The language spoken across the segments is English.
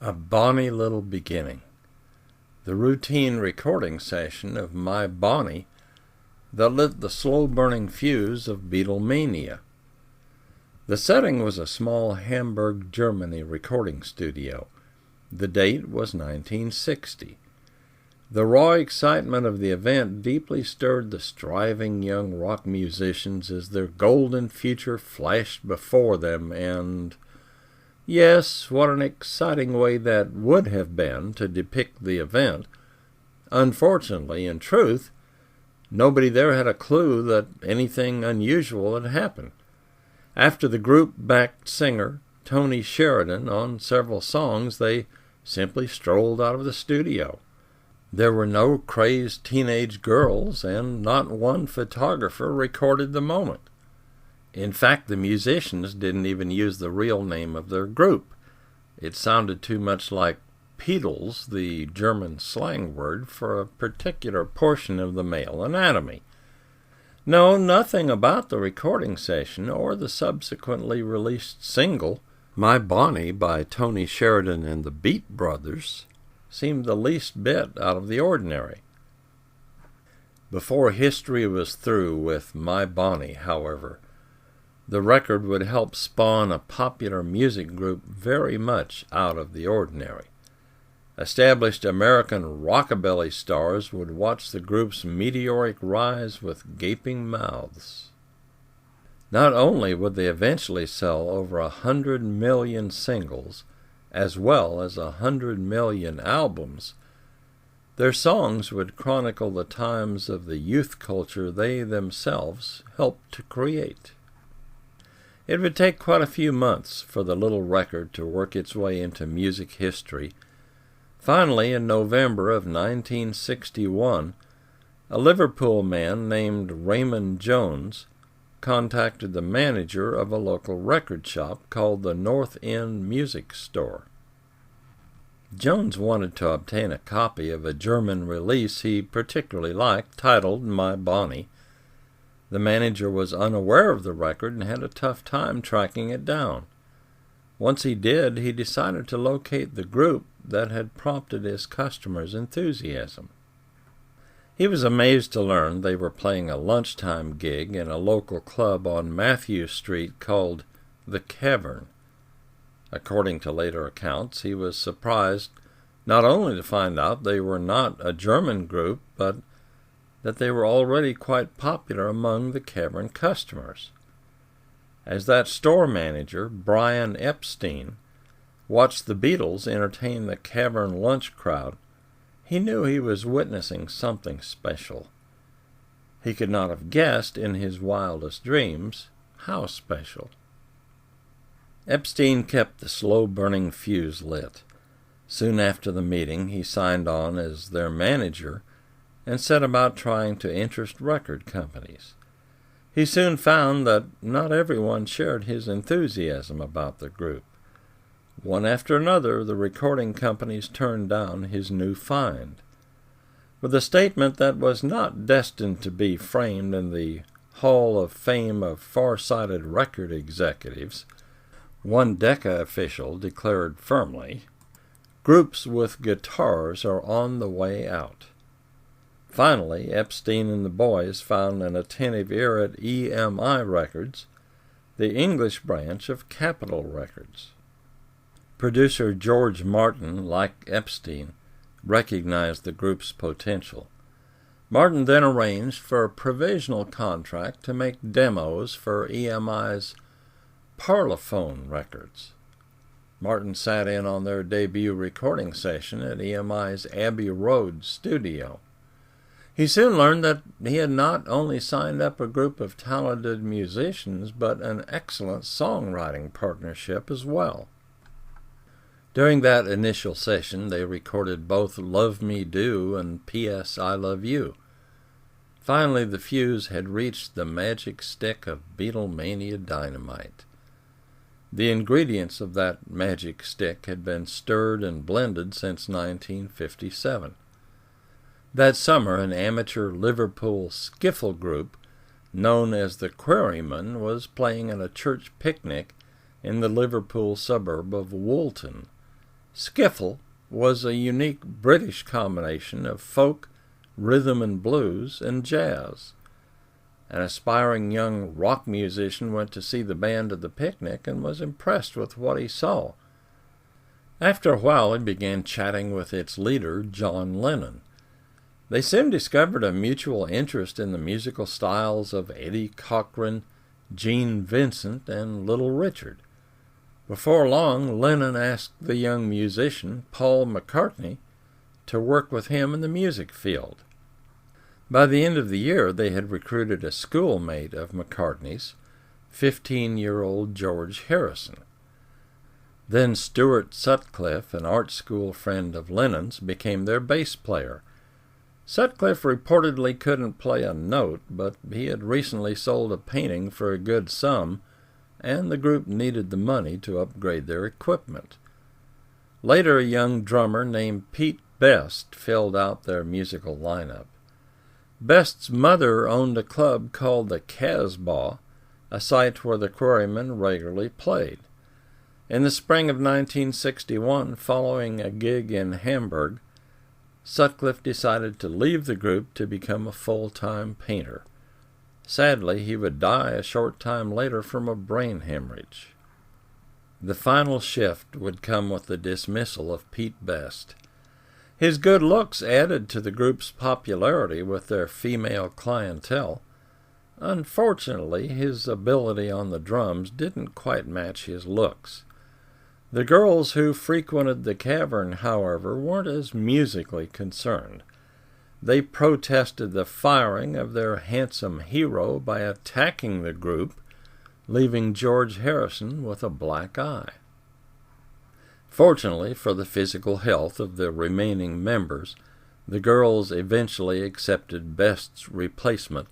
A bonny little beginning. The routine recording session of My Bonnie that lit the slow-burning fuse of Beatlemania. The setting was a small Hamburg, Germany recording studio. The date was 1960. The raw excitement of the event deeply stirred the striving young rock musicians as their golden future flashed before them, and yes, what an exciting way that would have been to depict the event. Unfortunately, in truth, nobody there had a clue that anything unusual had happened. After the group backed singer Tony Sheridan on several songs, they simply strolled out of the studio. There were no crazed teenage girls, and not one photographer recorded the moment. In fact, the musicians didn't even use the real name of their group. It sounded too much like Beatles, the German slang word for a particular portion of the male anatomy. No, nothing about the recording session or the subsequently released single, My Bonnie by Tony Sheridan and the Beat Brothers, seemed the least bit out of the ordinary. Before history was through with My Bonnie, however, the record would help spawn a popular music group very much out of the ordinary. Established American rockabilly stars would watch the group's meteoric rise with gaping mouths. Not only would they eventually sell over 100 million singles, as well as 100 million albums, their songs would chronicle the times of the youth culture they themselves helped to create. It would take quite a few months for the little record to work its way into music history. Finally, in November of 1961, a Liverpool man named Raymond Jones contacted the manager of a local record shop called the North End Music Store. Jones wanted to obtain a copy of a German release he particularly liked, titled My Bonnie. The manager was unaware of the record and had a tough time tracking it down. Once he did, he decided to locate the group that had prompted his customers' enthusiasm. He was amazed to learn they were playing a lunchtime gig in a local club on Matthew Street called The Cavern. According to later accounts, he was surprised not only to find out they were not a German group, but that they were already quite popular among the Cavern customers. As that store manager, Brian Epstein, watched the Beatles entertain the Cavern lunch crowd, he knew he was witnessing something special. He could not have guessed in his wildest dreams how special. Epstein kept the slow-burning fuse lit. Soon after the meeting, he signed on as their manager and set about trying to interest record companies. He soon found that not everyone shared his enthusiasm about the group. One after another, the recording companies turned down his new find. With a statement that was not destined to be framed in the Hall of Fame of far-sighted record executives, one Decca official declared firmly, "Groups with guitars are on the way out." Finally, Epstein and the boys found an attentive ear at EMI Records, the English branch of Capitol Records. Producer George Martin, like Epstein, recognized the group's potential. Martin then arranged for a provisional contract to make demos for EMI's Parlophone Records. Martin sat in on their debut recording session at EMI's Abbey Road studio. He soon learned that he had not only signed up a group of talented musicians, but an excellent songwriting partnership as well. During that initial session, they recorded both Love Me Do and P.S. I Love You. Finally, the fuse had reached the magic stick of Beatlemania dynamite. The ingredients of that magic stick had been stirred and blended since 1957. That summer, an amateur Liverpool skiffle group known as the Quarrymen was playing at a church picnic in the Liverpool suburb of Woolton. Skiffle was a unique British combination of folk, rhythm and blues, and jazz. An aspiring young rock musician went to see the band at the picnic and was impressed with what he saw. After a while, he began chatting with its leader, John Lennon. They soon discovered a mutual interest in the musical styles of Eddie Cochran, Gene Vincent, and Little Richard. Before long, Lennon asked the young musician, Paul McCartney, to work with him in the music field. By the end of the year, they had recruited a schoolmate of McCartney's, 15-year-old George Harrison. Then Stuart Sutcliffe, an art school friend of Lennon's, became their bass player. Sutcliffe reportedly couldn't play a note, but he had recently sold a painting for a good sum, and the group needed the money to upgrade their equipment. Later, a young drummer named Pete Best filled out their musical lineup. Best's mother owned a club called the Casbah, a site where the Quarrymen regularly played. In the spring of 1961, following a gig in Hamburg, Sutcliffe decided to leave the group to become a full-time painter. Sadly, he would die a short time later from a brain hemorrhage. The final shift would come with the dismissal of Pete Best. His good looks added to the group's popularity with their female clientele. Unfortunately, his ability on the drums didn't quite match his looks. The girls who frequented the cavern, however, weren't as musically concerned. They protested the firing of their handsome hero by attacking the group, leaving George Harrison with a black eye. Fortunately for the physical health of the remaining members, the girls eventually accepted Best's replacement,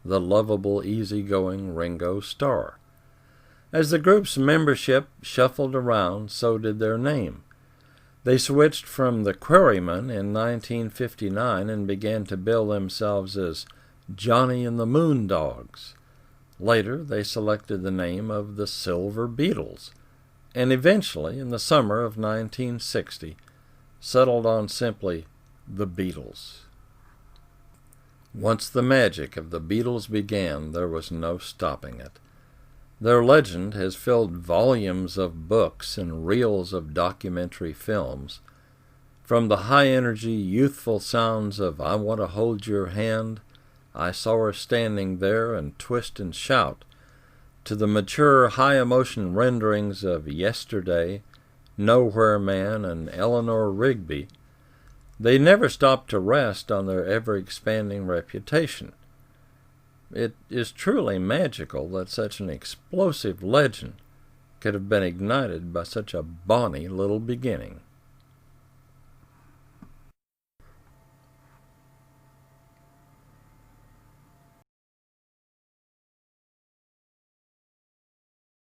the lovable, easygoing Ringo Starr. As the group's membership shuffled around, so did their name. They switched from the Quarrymen in 1959 and began to bill themselves as Johnny and the Moondogs. Later, they selected the name of the Silver Beatles, and eventually, in the summer of 1960, settled on simply the Beatles. Once the magic of the Beatles began, there was no stopping it. Their legend has filled volumes of books and reels of documentary films. From the high-energy, youthful sounds of I Want to Hold Your Hand, I Saw Her Standing There and Twist and Shout, to the mature, high-emotion renderings of Yesterday, Nowhere Man, and Eleanor Rigby, they never stopped to rest on their ever-expanding reputation. It is truly magical that such an explosive legend could have been ignited by such a bonny little beginning.